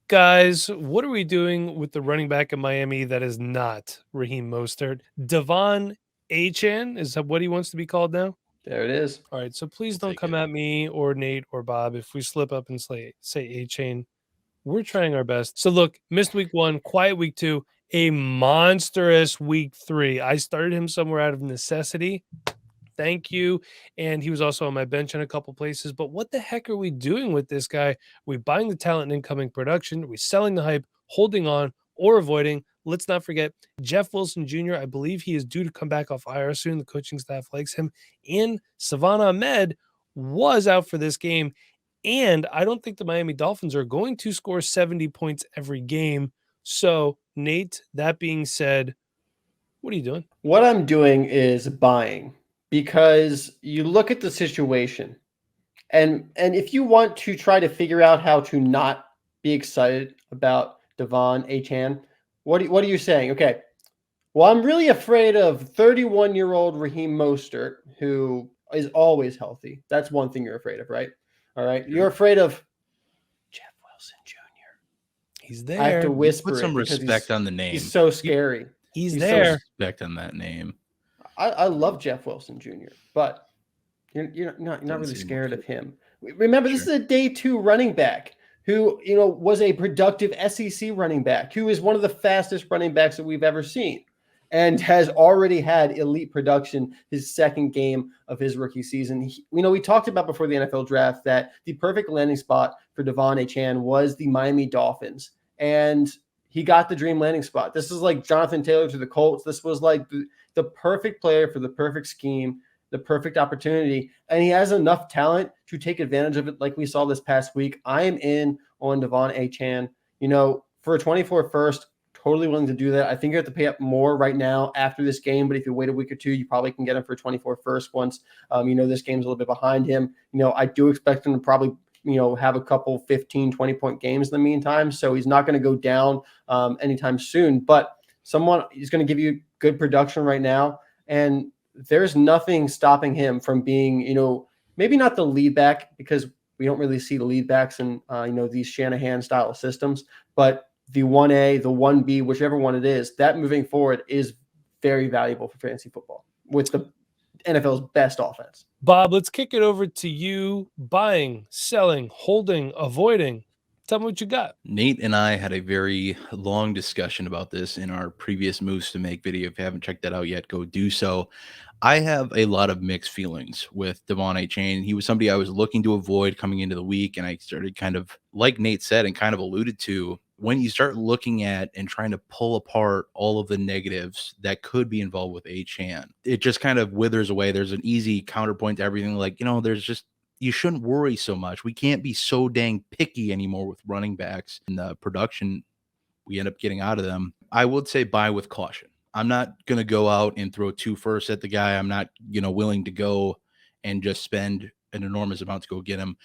Guys, what are we doing with the running back in Miami that is not Raheem Mostert? Devon Achane, is that what he wants to be called now? There it is. All right, so please I'll don't take come it. at me or Nate or Bob if we slip up and say Achane. We're trying our best. So look, missed week 1, quiet week 2, a monstrous week 3. I started him somewhere out of necessity. Thank you. And he was also on my bench in a couple places. But what the heck are we doing with this guy? Are we buying the talent and incoming production? Are we selling the hype, holding on, or avoiding? Let's not forget Jeff Wilson Jr. I believe he is due to come back off IR soon. The coaching staff likes him. And Savannah Ahmed was out for this game. And I don't think the Miami Dolphins are going to score 70 points every game. So, Nate, that being said, what are you doing? What I'm doing is buying because you look at the situation and if you want to try to figure out how to not be excited about Devon Achane, what are you saying? Okay, well, I'm really afraid of 31-year-old Raheem Mostert, who is always healthy. That's one thing you're afraid of, right? All right. You're afraid of Jeff Wilson Jr. He's I have to there. whisper Put some it because respect on the name. he's so scary. He's so there. Respect on that name. I love Jeff Wilson Jr., but you're not really see him scared okay. of him. Remember, this is a day 2 running back who was a productive SEC running back, who is one of the fastest running backs that we've ever seen, and has already had elite production his second game of his rookie season. We talked about before the NFL draft that the perfect landing spot for Devon Achane was the Miami Dolphins, and he got the dream landing spot. This is like Jonathan Taylor to the Colts. This was like the perfect player for the perfect scheme, the perfect opportunity, and he has enough talent to take advantage of it like we saw this past week. I am in on Devon Achane. For a 24 first, totally willing to do that. I think you have to pay up more right now after this game, but if you wait a week or two, you probably can get him for 24 first once this game's a little bit behind him. I do expect him to probably have a couple 15, 20-point games in the meantime, so he's not going to go down anytime soon, but someone is going to give you good production right now, and there's nothing stopping him from being, maybe not the lead back, because we don't really see the lead backs in, these Shanahan style systems, but the 1A, the 1B, whichever one it is, that moving forward is very valuable for fantasy football with the NFL's best offense. Bob, let's kick it over to you. Buying, selling, holding, avoiding. Tell me what you got. Nate and I had a very long discussion about this in our previous moves to make video. If you haven't checked that out yet, go do so. I have a lot of mixed feelings with Devon Achane. He was somebody I was looking to avoid coming into the week, and I started kind of, like Nate said and kind of alluded to, when you start looking at and trying to pull apart all of the negatives that could be involved with Achane, it just kind of withers away. There's an easy counterpoint to everything. Like, there's just, you shouldn't worry so much. We can't be so dang picky anymore with running backs and the production we end up getting out of them. I would say buy with caution. I'm not going to go out and throw 2 firsts at the guy. I'm not, willing to go and just spend an enormous amount to go get him.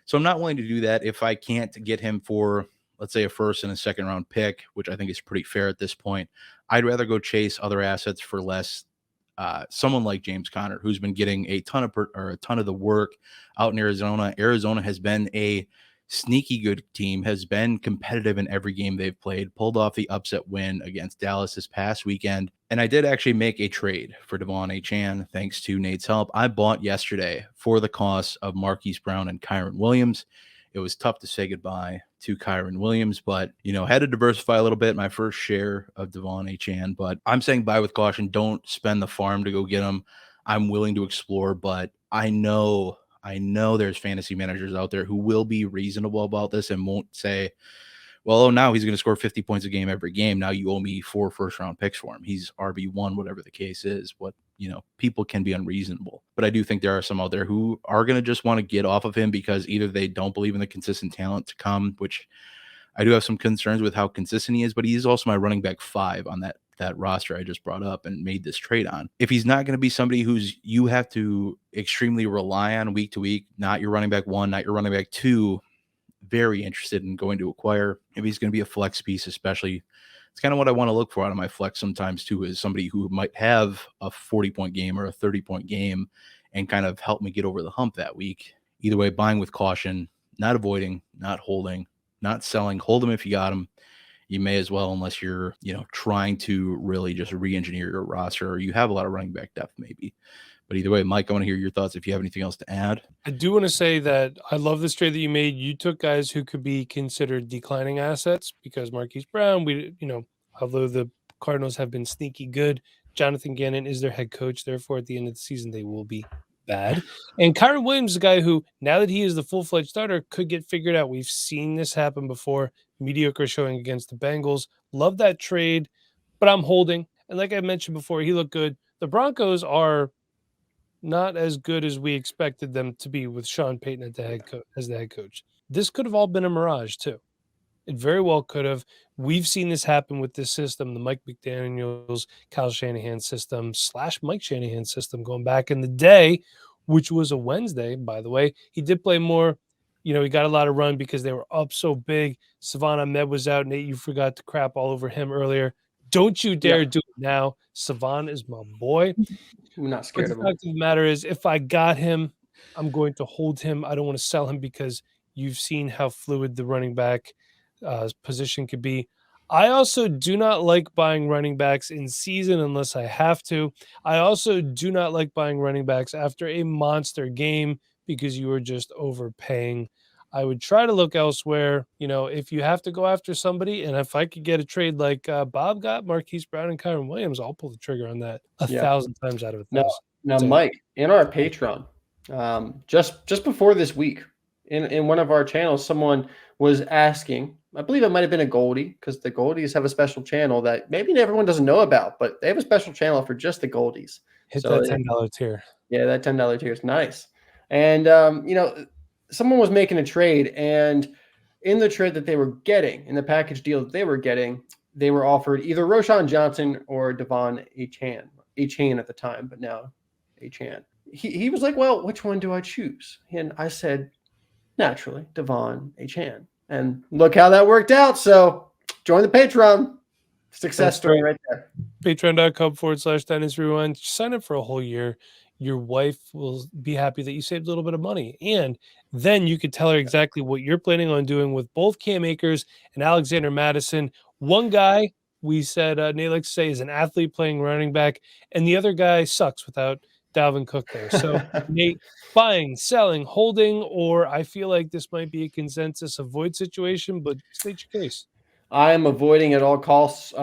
So I'm not willing to do that. If I can't get him for, let's say, a first and a second round pick, which I think is pretty fair at this point, I'd rather go chase other assets for less. Someone like James Conner, who's been getting a ton of the work out in Arizona. Arizona has been a sneaky good team, has been competitive in every game they've played, pulled off the upset win against Dallas this past weekend. And I did actually make a trade for Devon Achane, thanks to Nate's help. I bought yesterday for the cost of Marquise Brown and Kyron Williams. It was tough to say goodbye to Kyron Williams, but, had to diversify a little bit, my first share of Devon Achane. But I'm saying buy with caution. Don't spend the farm to go get him. I'm willing to explore, but I know there's fantasy managers out there who will be reasonable about this and won't say, well, now he's going to score 50 points a game every game. Now you owe me 4 first-round picks for him. He's RB1, whatever the case is. People can be unreasonable. But I do think there are some out there who are going to just want to get off of him because either they don't believe in the consistent talent to come, which I do have some concerns with how consistent he is, but he's also my running back 5 on that roster I just brought up and made this trade on. If he's not going to be somebody who's you have to extremely rely on week to week, not your running back 1, not your running back 2, very interested in going to acquire. If he's going to be a flex piece, especially, it's kind of what I want to look for out of my flex sometimes too, is somebody who might have a 40-point game or a 30-point game and kind of help me get over the hump that week. Either way, buying with caution, not avoiding, not holding, not selling. Hold them if you got them. You may as well, unless you're, trying to really just re-engineer your roster, or you have a lot of running back depth maybe. But either way, Mike, I want to hear your thoughts if you have anything else to add. I do want to say that I love this trade that you made. You took guys who could be considered declining assets because Marquise Brown, although the Cardinals have been sneaky good, Jonathan Gannon is their head coach. Therefore, at the end of the season, they will be bad. And Kyron Williams is a guy who, now that he is the full-fledged starter, could get figured out. We've seen this happen before. Mediocre showing against the Bengals. Love that trade, but I'm holding. And like I mentioned before, he looked good. The Broncos are not as good as we expected them to be with Sean Payton as the head coach. This could have all been a mirage too. It very well could have. We've seen this happen with this system, the Mike McDaniels, Kyle Shanahan system / Mike Shanahan system going back in the day, which was a Wednesday, by the way. He did play more. He got a lot of run because they were up so big. Savon Ahmed was out. Nate, you forgot to crap all over him earlier. Don't you dare do it now. Savon is my boy. I'm not scared of him. The fact of the matter is, if I got him, I'm going to hold him. I don't want to sell him because you've seen how fluid the running back position could be. I also do not like buying running backs in season unless I have to. I also do not like buying running backs after a monster game because you are just overpaying. I would try to look elsewhere, if you have to go after somebody. And if I could get a trade like Bob got, Marquise Brown and Kyron Williams, I'll pull the trigger on that 1,000 times out of 1,000. Now, Mike, in our Patreon, just before this week, in one of our channels, someone was asking, I believe it might have been a Goldie, because the Goldies have a special channel that maybe everyone doesn't know about, but they have a special channel for just the Goldies. Hit that $10 tier. Yeah, that $10 tier is nice. And, someone was making a trade, and in the trade that they were getting, in the package deal that they were getting, they were offered either Roschon Johnson or Devon Achane at the time, but now Achane. He was like, well, which one do I choose? And I said, naturally, Devon Achane. And look how that worked out. So join the Patreon. Success story right there. Patreon.com/Dynasty Rewind. Sign up for a whole year. Your wife will be happy that you saved a little bit of money. And then you could tell her exactly what you're planning on doing with both Cam Akers and Alexander Mattison. One guy, we said, Nate likes to say, is an athlete playing running back, and the other guy sucks without Dalvin Cook there. So, Nate, buying, selling, holding, or I feel like this might be a consensus avoid situation, but state your case. I am avoiding at all costs.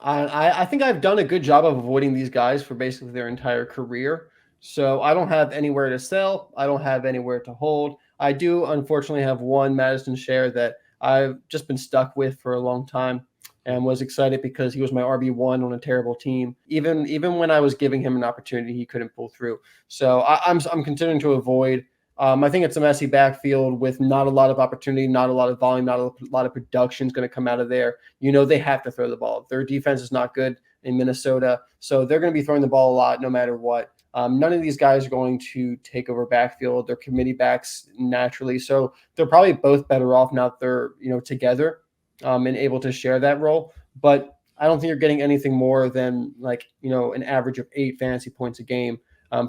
I think I've done a good job of avoiding these guys for basically their entire career. So I don't have anywhere to sell. I don't have anywhere to hold. I do, unfortunately, have one Mattison share that I've just been stuck with for a long time and was excited because he was my RB1 on a terrible team. Even when I was giving him an opportunity, he couldn't pull through. So I'm continuing to avoid. I think it's a messy backfield with not a lot of opportunity, not a lot of volume, not a lot of production is going to come out of there. They have to throw the ball. Their defense is not good in Minnesota, so they're going to be throwing the ball a lot no matter what. None of these guys are going to take over backfield. They're committee backs naturally, so they're probably both better off now that they're together and able to share that role. But I don't think you're getting anything more than an average of 8 fantasy points a game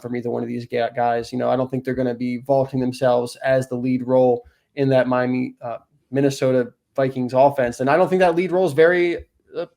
from either one of these guys. I don't think they're going to be vaulting themselves as the lead role in that Minnesota Vikings offense. And I don't think that lead role is very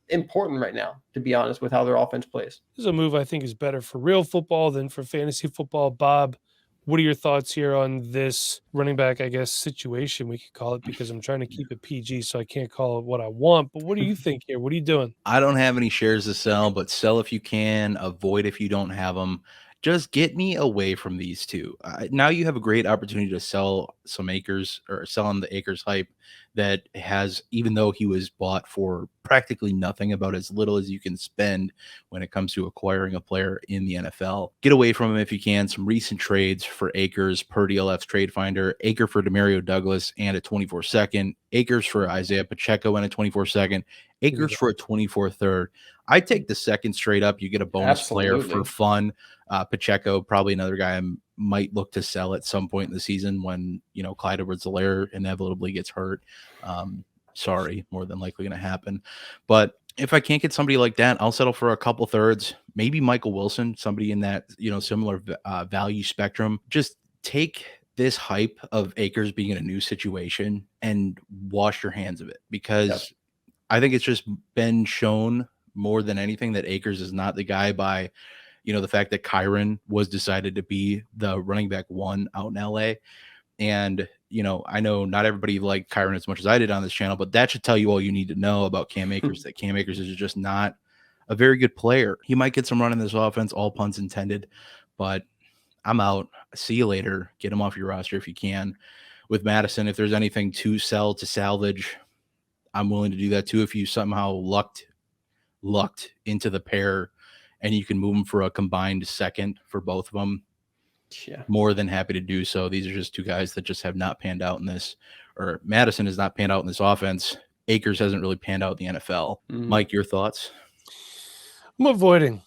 important right now, to be honest, with how their offense plays. This is a move I think is better for real football than for fantasy football. Bob, what are your thoughts here on this running back, I guess, situation we could call it, because I'm trying to keep it PG, so I can't call it what I want. But what do you think here? What are you doing? I don't have any shares to sell, but sell if you can, avoid if you don't have them. Just get me away from these two. Now you have a great opportunity to sell some Akers, or sell on the Akers hype that has, even though he was bought for practically nothing, about as little as you can spend when it comes to acquiring a player in the NFL. Get away from him if you can. Some recent trades for Akers per DLF's Trade Finder: Aker for Demario Douglas and a 24-second, Akers for Isaiah Pacheco and a 24-second, Akers for a 24-third. I take the second straight up. You get a bonus player for fun. Pacheco, probably another guy I might look to sell at some point in the season when, Clyde Edwards-Helaire inevitably gets hurt. Sorry, more than likely going to happen. But if I can't get somebody like that, I'll settle for a couple thirds, maybe Michael Wilson, somebody in that, similar value spectrum. Just take this hype of Akers being in a new situation and wash your hands of it, because I think it's just been shown more than anything that Akers is not the guy by, the fact that Kyron was decided to be the running back 1 out in LA. And, I know not everybody liked Kyron as much as I did on this channel, but that should tell you all you need to know about Cam Akers, that Cam Akers is just not a very good player. He might get some run in this offense, all puns intended, but I'm out. See you later. Get him off your roster if you can. With Mattison, if there's anything to sell, to salvage, I'm willing to do that too. If you somehow lucked into the pair and you can move them for a combined second for both of them, more than happy to do so. These are just two guys that just have not panned out in this, or Mattison has not panned out in this offense. Akers hasn't really panned out in the NFL. Mike, your thoughts? I'm avoiding.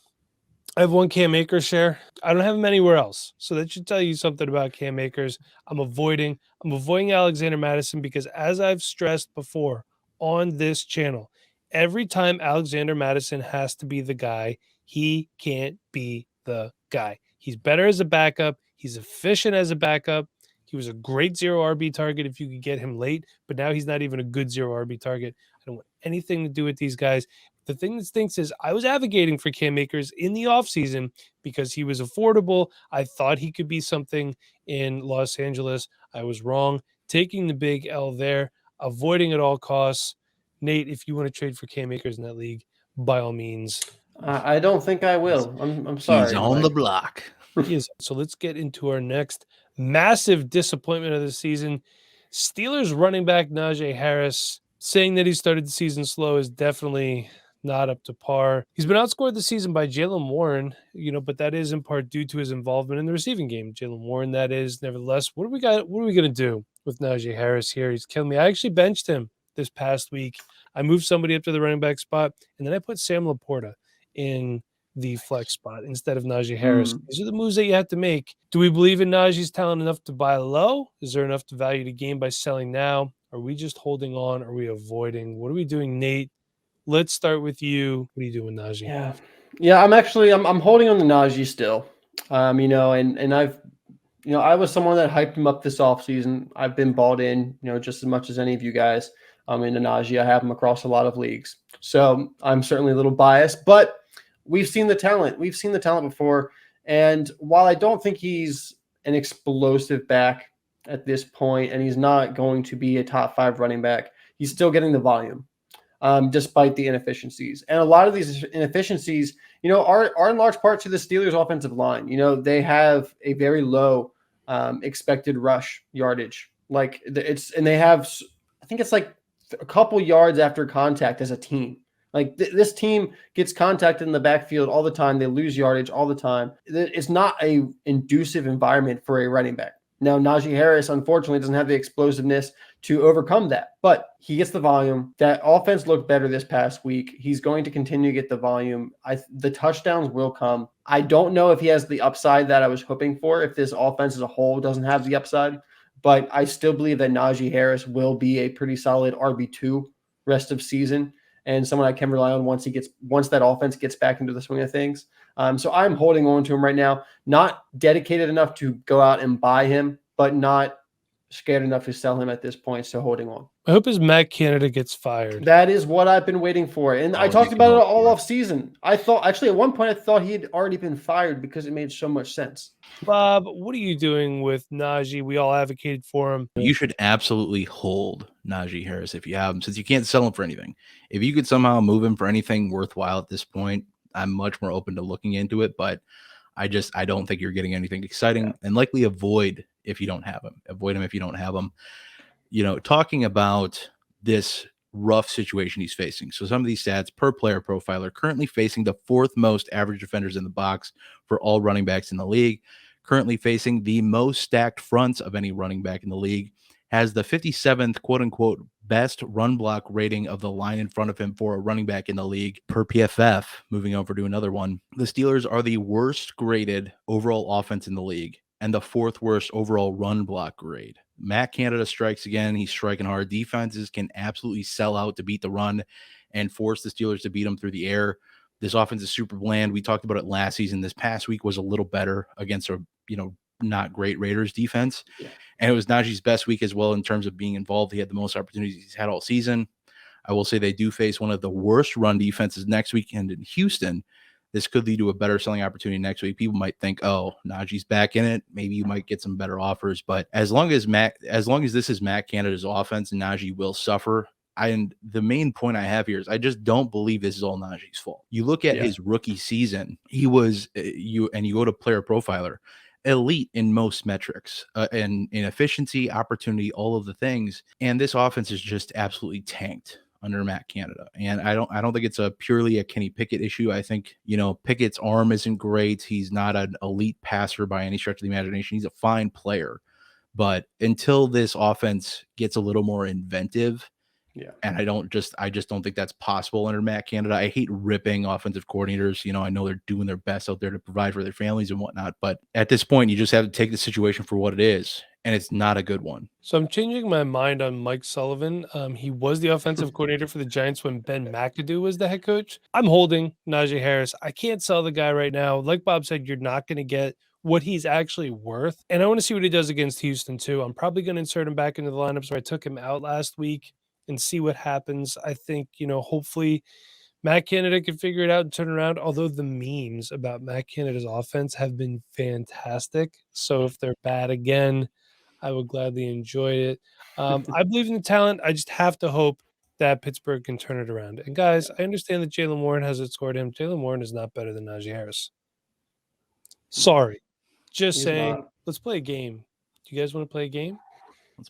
I have 1 Cam Akers share. I don't have him anywhere else. So that should tell you something about Cam Akers. I'm avoiding Alexander Mattison because, as I've stressed before on this channel, every time Alexander Mattison has to be the guy, he can't be the guy. He's better as a backup. He's efficient as a backup. He was a great 0 RB target if you could get him late, but now he's not even a good 0 RB target. I don't want anything to do with these guys. The thing that stinks is I was advocating for Cam Akers in the offseason because he was affordable. I thought he could be something in Los Angeles. I was wrong. Taking the big L there, avoiding at all costs. Nate, if you want to trade for Cam Akers in that league, by all means. I don't think I will. I'm sorry. He's on the block. He is. So let's get into our next massive disappointment of the season. Steelers running back Najee Harris. Saying that he started the season slow is definitely not up to par. He's been outscored this season by Jaylen Warren, but that is in part due to his involvement in the receiving game. Jaylen Warren, that is. Nevertheless, what are we going to do with Najee Harris here? He's killing me. I actually benched him this past week. I moved somebody up to the running back spot, and then I put Sam Laporta in the flex spot instead of Najee Harris. These are the moves that you have to make. Do we believe in Najee's talent enough to buy low? Is there enough to value to gain by selling now? Are we just holding on? Are we avoiding? What are we doing, Nate? Let's start with you. What are you doing, Najee? Yeah. I'm holding on to Najee still. And I've, I was someone that hyped him up this offseason. I've been bought in, just as much as any of you guys. Into Najee. I have him across a lot of leagues. So I'm certainly a little biased, but we've seen the talent. We've seen the talent before. And while I don't think he's an explosive back at this point, and he's not going to be a top 5 running back, he's still getting the volume, despite the inefficiencies. And a lot of these inefficiencies, are in large part to the Steelers' offensive line. They have a very low expected rush yardage. They have, I think it's like a couple yards after contact as a team. This team gets contacted in the backfield all the time. They lose yardage all the time. It's not a inducive environment for a running back. Now, Najee Harris, unfortunately, doesn't have the explosiveness to overcome that, but he gets the volume. That offense looked better this past week. He's going to continue to get the volume. The touchdowns will come. I don't know if he has the upside that I was hoping for, if this offense as a whole doesn't have the upside, but I still believe that Najee Harris will be a pretty solid RB2 rest of season, and someone I can rely on once that offense gets back into the swing of things. So I'm holding on to him right now, not dedicated enough to go out and buy him, but not scared enough to sell him at this point. So holding on. I hope his Matt Canada gets fired. That is what I've been waiting for. And I talked about it all off season. I thought, actually, at one point, I thought he had already been fired because it made so much sense. Bob, what are you doing with Najee? We all advocated for him. You should absolutely hold Najee Harris if you have him, since you can't sell him for anything. If you could somehow move him for anything worthwhile at this point, I'm much more open to looking into it. But I don't think you're getting anything exciting, and likely avoid if you don't have him. Avoid him if you don't have him. Talking about this rough situation he's facing. So some of these stats per player profiler: currently facing the 4th most average defenders in the box for all running backs in the league, currently facing the most stacked fronts of any running back in the league, has the 57th quote unquote best run block rating of the line in front of him for a running back in the league per PFF. Moving over to another one. The Steelers are the worst graded overall offense in the league and the 4th worst overall run block grade. Matt Canada strikes again. He's striking hard. Defenses can absolutely sell out to beat the run and force the Steelers to beat them through the air. This offense is super bland. We talked about it last season. This past week was a little better against a not great Raiders defense. Yeah. And it was Najee's best week as well in terms of being involved. He had the most opportunities he's had all season. I will say they do face one of the worst run defenses next weekend in Houston. This could lead to a better selling opportunity next week. People might think, oh, Najee's back in it. Maybe you might get some better offers. But as long as this is Matt Canada's offense and Najee will suffer, and the main point I have here is I just don't believe this is all Najee's fault. You look at his rookie season, he was you go to Player Profiler, elite in most metrics, in efficiency, opportunity, all of the things. And this offense is just absolutely tanked under Matt Canada. And I don't think it's purely a Kenny Pickett issue. I think, Pickett's arm isn't great. He's not an elite passer by any stretch of the imagination. He's a fine player. But until this offense gets a little more inventive, and I just don't think that's possible under Matt Canada. I hate ripping offensive coordinators. I know they're doing their best out there to provide for their families and whatnot. But at this point, you just have to take the situation for what it is. And it's not a good one. So I'm changing my mind on Mike Sullivan. He was the offensive coordinator for the Giants when Ben McAdoo was the head coach. I'm holding Najee Harris. I can't sell the guy right now. Like Bob said, you're not going to get what he's actually worth. And I want to see what he does against Houston too. I'm probably going to insert him back into the lineups where I took him out last week and see what happens. I think, hopefully Matt Canada can figure it out and turn around, although the memes about Matt Canada's offense have been fantastic. So if they're bad again, I would gladly enjoy it. I believe in the talent. I just have to hope that Pittsburgh can turn it around. And guys, I understand that Jaylen Warren has outscored him. Jaylen Warren is not better than Najee Harris. Sorry. Just saying, let's play a game. Do you guys want to play a game?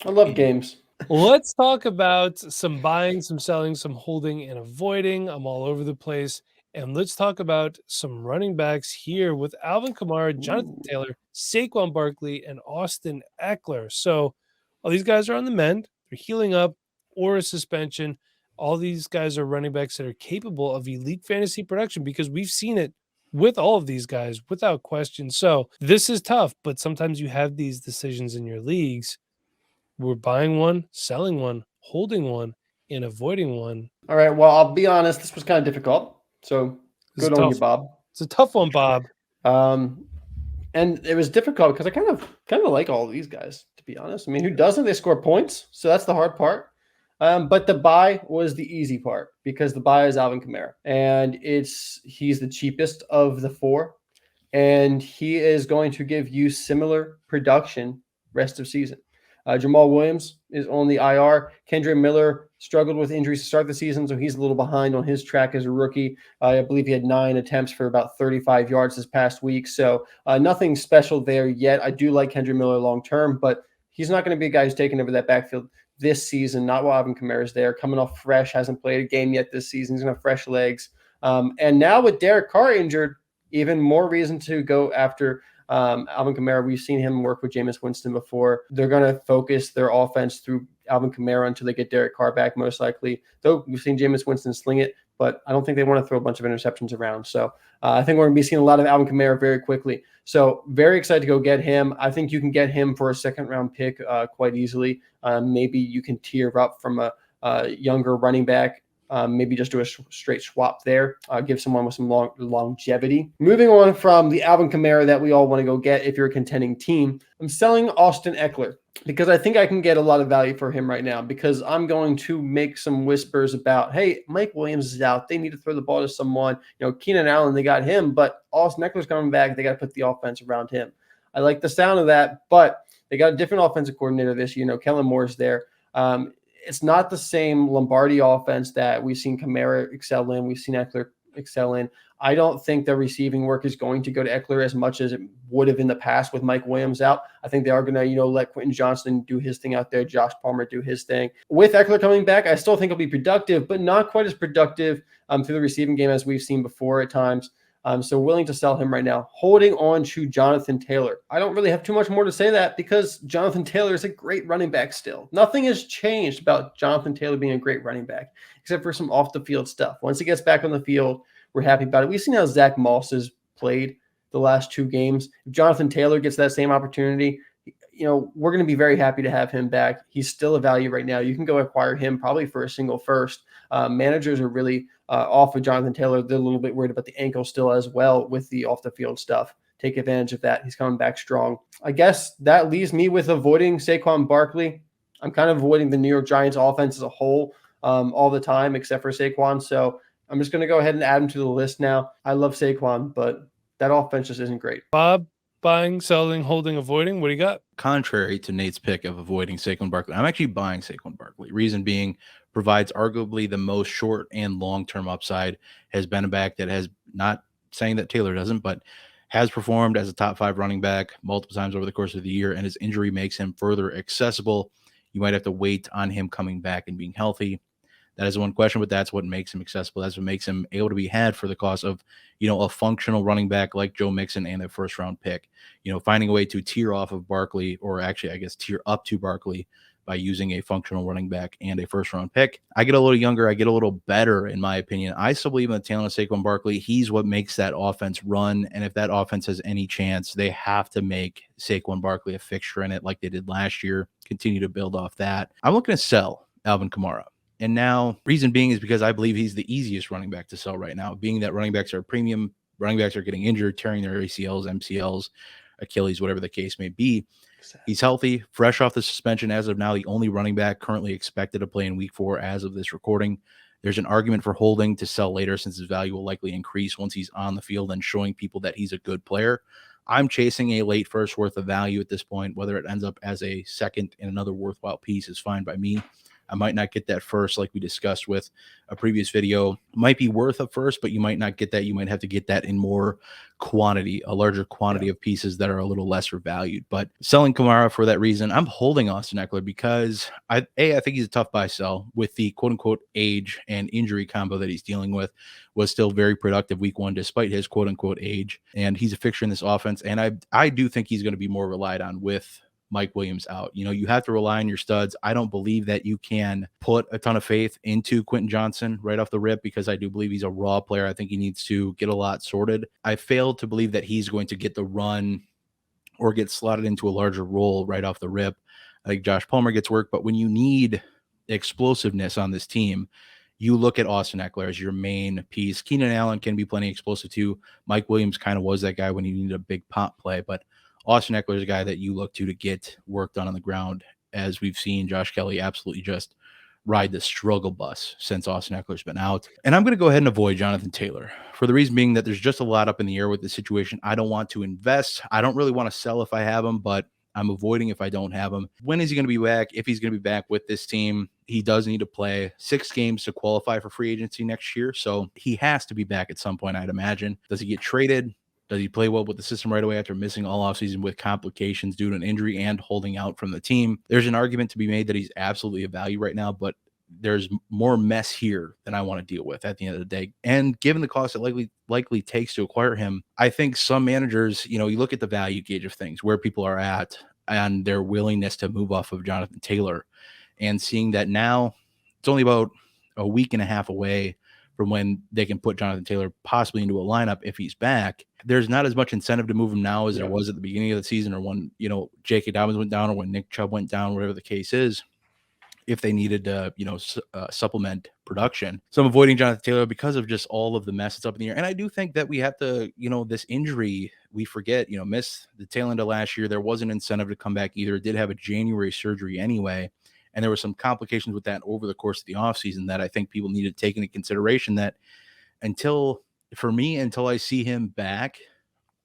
I love games. Let's talk about some buying, some selling, some holding and avoiding. I'm all over the place. And let's talk about some running backs here with Alvin Kamara, Jonathan Taylor, Saquon Barkley, and Austin Eckler. So all these guys are on the mend. They're healing up or a suspension. All these guys are running backs that are capable of elite fantasy production because we've seen it with all of these guys without question. So this is tough, but sometimes you have these decisions in your leagues. We're buying one, selling one, holding one, and avoiding one. All right. Well, I'll be honest. This was kind of difficult. So good on you, Bob. It's a tough one, Bob. And it was difficult because I kind of like all of these guys, to be honest. I mean, who doesn't? They score points, so that's the hard part. But the buy was the easy part because the buy is Alvin Kamara, and he's the cheapest of the four, and he is going to give you similar production rest of season. Jamal Williams is on the IR. Kendre Miller struggled with injuries to start the season, so he's a little behind on his track as a rookie. I believe he had 9 attempts for about 35 yards this past week, so nothing special there yet. I do like Kendre Miller long-term, but he's not going to be a guy who's taking over that backfield this season, not while Alvin Kamara is there. Coming off fresh, hasn't played a game yet this season. He's going to have fresh legs. And now with Derek Carr injured, even more reason to go after Alvin Kamara. We've seen him work with Jameis Winston before. They're going to focus their offense through Alvin Kamara until they get Derek Carr back, most likely. Though we've seen Jameis Winston sling it, but I don't think they want to throw a bunch of interceptions around. So I think we're going to be seeing a lot of Alvin Kamara very quickly. So very excited to go get him. I think you can get him for a second-round pick quite easily. Maybe you can tier up from a younger running back. Maybe just do a straight swap there. Give someone with some longevity. Moving on from the Alvin Kamara that we all want to go get if you're a contending team, I'm selling Austin Eckler because I think I can get a lot of value for him right now because I'm going to make some whispers about, hey, Mike Williams is out. They need to throw the ball to someone. Keenan Allen, they got him, but Austin Eckler's coming back. They got to put the offense around him. I like the sound of that, but they got a different offensive coordinator this year. Kellen Moore's there. It's not the same Lombardi offense that we've seen Kamara excel in. We've seen Eckler excel in. I don't think the receiving work is going to go to Eckler as much as it would have in the past with Mike Williams out. I think they are going to, let Quentin Johnson do his thing out there, Josh Palmer do his thing. With Eckler coming back, I still think he'll be productive, but not quite as productive through the receiving game as we've seen before at times. So willing to sell him right now. Holding on to Jonathan Taylor. I don't really have too much more to say that because Jonathan Taylor is a great running back still. Nothing has changed about Jonathan Taylor being a great running back, except for some off-the-field stuff. Once he gets back on the field, we're happy about it. We've seen how Zach Moss has played the last 2 games. If Jonathan Taylor gets that same opportunity, we're going to be very happy to have him back. He's still a value right now. You can go acquire him probably for a single first. Managers are really off of Jonathan Taylor. They're a little bit worried about the ankle still as well with the off-the-field stuff. take advantage of that. He's coming back strong. I guess that leaves me with avoiding Saquon Barkley. I'm kind of avoiding the New York Giants offense as a whole all the time, except for Saquon. So I'm just going to go ahead and add him to the list now. I love Saquon, but that offense just isn't great. Bob, buying, selling, holding, avoiding. What do you got? Contrary to Nate's pick of avoiding Saquon Barkley, I'm actually buying Saquon Barkley. Reason being, provides arguably the most short and long-term upside, has been a back that has, not saying that Taylor doesn't, but has performed as a top 5 running back multiple times over the course of the year, and his injury makes him further accessible. You might have to wait on him coming back and being healthy. That is one question, but that's what makes him accessible. That's what makes him able to be had for the cost of, a functional running back like Joe Mixon and a first-round pick. Finding a way to tier off of Barkley, or actually, I guess, tier up to Barkley by using a functional running back and a first-round pick. I get a little younger. I get a little better, in my opinion. I still believe in the talent of Saquon Barkley. He's what makes that offense run, and if that offense has any chance, they have to make Saquon Barkley a fixture in it like they did last year, continue to build off that. I'm looking to sell Alvin Kamara. And now, reason being is because I believe he's the easiest running back to sell right now, being that running backs are premium, running backs are getting injured, tearing their ACLs, MCLs, Achilles, whatever the case may be. He's healthy, fresh off the suspension as of now, the only running back currently expected to play in week 4 as of this recording. There's an argument for holding to sell later, since his value will likely increase once he's on the field and showing people that he's a good player. I'm chasing a late first worth of value at this point. Whether it ends up as a second and another worthwhile piece is fine by me. I might not get that first, like we discussed with a previous video. Might be worth a first, but you might not get that. You might have to get that in more quantity, a larger quantity of pieces that are a little lesser valued. But selling Kamara for that reason, I'm holding Austin Eckler because I think he's a tough buy sell with the quote unquote age and injury combo that he's dealing with. Was still very productive week 1 despite his quote unquote age, and he's a fixture in this offense. And I do think he's going to be more relied on with Mike Williams out. You have to rely on your studs. I don't believe that you can put a ton of faith into Quentin Johnson right off the rip, because I do believe he's a raw player. I think he needs to get a lot sorted. I fail to believe that he's going to get the run or get slotted into a larger role right off the rip. I think Josh Palmer gets work, but when you need explosiveness on this team, you look at Austin Eckler as your main piece. Keenan Allen can be plenty explosive too. Mike Williams kind of was that guy when you needed a big pop play, but Austin Eckler is a guy that you look to get work done on the ground, as we've seen Josh Kelly absolutely just ride the struggle bus since Austin Eckler's been out. And I'm going to go ahead and avoid Jonathan Taylor for the reason being that there's just a lot up in the air with the situation. I don't want to invest. I don't really want to sell if I have him, but I'm avoiding if I don't have him. When is he going to be back? If he's going to be back with this team, he does need to play 6 games to qualify for free agency next year. So he has to be back at some point, I'd imagine. Does he get traded? Does he play well with the system right away after missing all offseason with complications due to an injury and holding out from the team? There's an argument to be made that he's absolutely a value right now, but there's more mess here than I want to deal with at the end of the day. And given the cost it likely takes to acquire him, I think some managers, you look at the value gauge of things, where people are at and their willingness to move off of Jonathan Taylor, and seeing that now it's only about a week and a half away from when they can put Jonathan Taylor possibly into a lineup if he's back. There's not as much incentive to move him now as there was at the beginning of the season, or when, J.K. Dobbins went down, or when Nick Chubb went down, whatever the case is, if they needed to, supplement production. So I'm avoiding Jonathan Taylor because of just all of the mess that's up in the air. And I do think that we have to, this injury, we forget, missed the tail end of last year. There was an incentive to come back either. It did have a January surgery anyway. And there were some complications with that over the course of the offseason that I think people need to take into consideration, that until I see him back,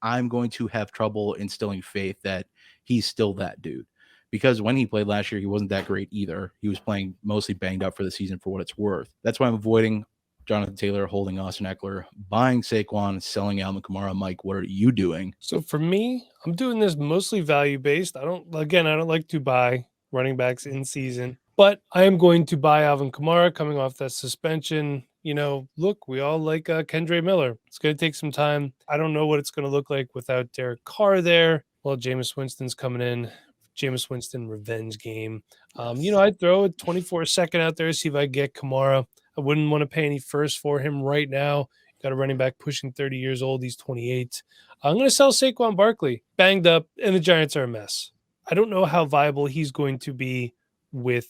I'm going to have trouble instilling faith that he's still that dude. Because when he played last year, he wasn't that great either. He was playing mostly banged up for the season for what it's worth. That's why I'm avoiding Jonathan Taylor, holding Austin Eckler, buying Saquon, selling Alvin Kamara. Mike, what are you doing? So for me, I'm doing this mostly value-based. I don't like to buy running backs in season, but I am going to buy Alvin Kamara coming off that suspension. Look, we all like Kendre Miller. It's going to take some time. I don't know what it's going to look like without Derek Carr there. Well, Jameis Winston's coming in. Jameis Winston revenge game. I'd throw a 24-second out there, see if I get Kamara. I wouldn't want to pay any first for him right now. Got a running back pushing 30 years old. He's 28. I'm going to sell Saquon Barkley. Banged up, and the Giants are a mess. I don't know how viable he's going to be with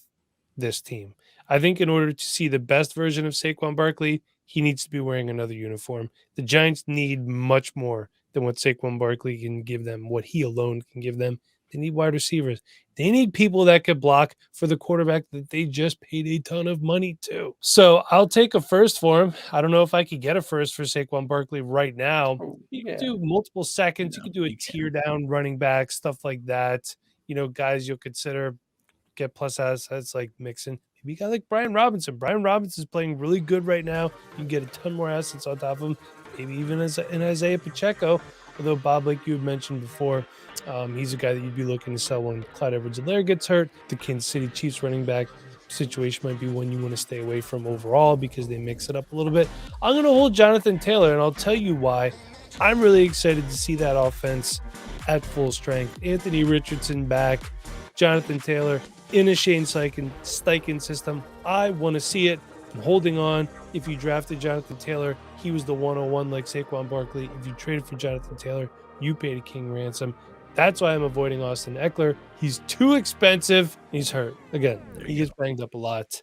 this team. I think in order to see the best version of Saquon Barkley, he needs to be wearing another uniform. The Giants need much more than what Saquon Barkley can give them, what he alone can give them. They need wide receivers. They need people that could block for the quarterback that they just paid a ton of money to. So I'll take a first for him. I don't know if I could get a first for Saquon Barkley right now. You can do multiple seconds. You can do a tier down running back, stuff like that. Guys you'll consider get plus assets like Mixon. Maybe a guy like Brian Robinson. Brian Robinson is playing really good right now. You can get a ton more assets on top of him. Maybe even an Isaiah Pacheco. Although, Bob, like you had mentioned before, he's a guy that you'd be looking to sell when Clyde Edwards-Helaire gets hurt. The Kansas City Chiefs running back situation might be one you want to stay away from overall because they mix it up a little bit. I'm going to hold Jonathan Taylor, and I'll tell you why. I'm really excited to see that offense at full strength. Anthony Richardson back, Jonathan Taylor in a Shane Steichen system. I want to see it. I'm holding on. If you drafted Jonathan Taylor, he was the 101 like Saquon Barkley. If you traded for Jonathan Taylor, you paid a king ransom. That's why I'm avoiding Austin Eckler. He's too expensive. He's hurt. Again, he gets banged up a lot.